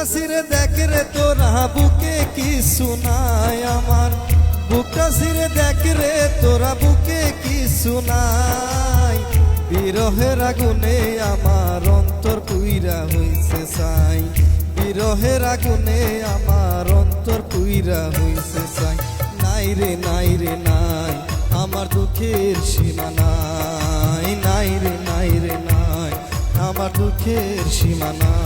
বুকটা ছিঁড়ে দেখ রে তোরা বুকে কি শুনাই আমার, বুকটা ছিঁড়ে দেখ রে তোরা বুকে কি শুনাই। বিরহের আগুনে আমার অন্তর পুইরা হইছে ছাই, বিরহের আগুনে আমার অন্তর পুইরা হইছে ছাই। নাই রে নাই রে নাই আমার দুঃখের সীমা নাই, নাই রে নাই রে নাই আমার দুঃখের সীমা নাই।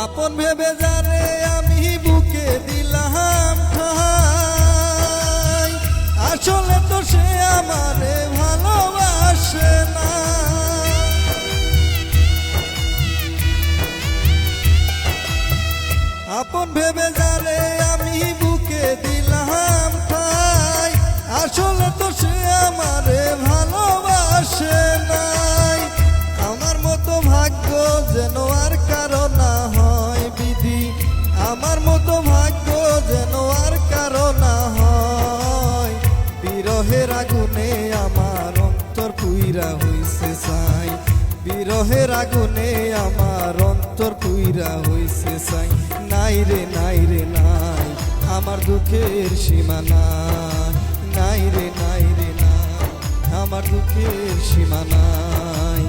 আপন ভেবে যারে আমি বুকে দিলাম ঠাই, আসলে তো সে আমারে ভালোবাসে না। আপন ভেবে যারে আমি বুকে দিলাম ঠাই, আসলে তো সে আমারে ভালোবাসে নাই। আমার মতো ভাগ্য যেন আর কারো না হয় বিধি, আমার মতো ভাগ্য যেন আর কারো না হয়। বিরহের আগুনে আমার অন্তর পুইরা হইছে ছাই, বিরহের আগুনে আমার অন্তর পুইরা হইছে ছাই। নাই রে নাই রে নাই আমার দুঃখের সীমা নাই, নাই রে নাই রে নাই আমার দুঃখের সীমা নাই।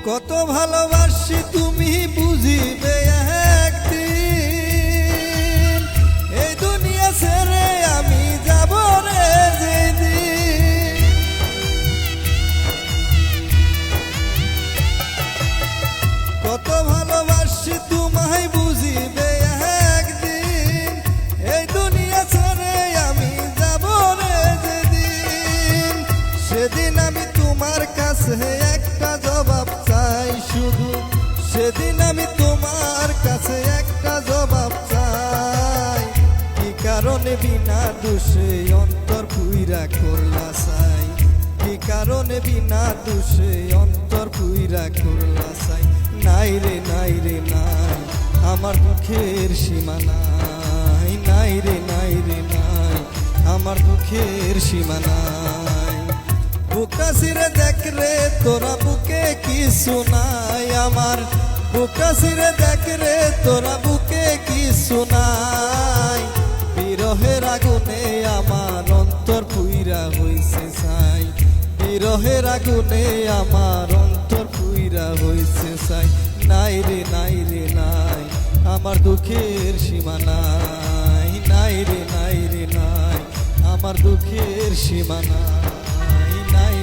কত ভালোবাসি তুমি বুঝিবে একদিন, এই দুনিয়া ছেড়ে আমি যাব রে যেদিন। কত ভালোবাসি তোমায় বুঝিবে একদিন, এই দুনিয়া ছেড়ে আমি যাব রে যেদিন। সেদিন আমি তোমার কাছে একটা জবাব চাই শুধু, সেদিন আমি তোমার কাছে একটা জবাব চাই। কি কারণে বিনা দোষে অন্তর পুইরা করলা চাই, কি কারণে বিনা দোষে অন্তর পুইরা করলা চাই। নাই রে নাই রে নাই আমার দুঃখের সীমা নাই, নাই রে নাই রে নাই আমার দুঃখের সীমা নাই। বুকটা ছিঁড়ে দেখ রে তোরা বুকে কি শুনাই আমার, বুকটা ছিঁড়ে দেখ রে তোরা বুকে কি শুনাই। বিরহের আগুনে আমার অন্তর পুইরা হইছে ছাই, বিরহের আগুনে আমার অন্তর পুইরা হইছে ছাই। নাই রে নাই রে নাই আমার দুঃখের সীমা নাই, নাই রে নাই রে নাই আমার দুঃখের সীমা নাই, নাই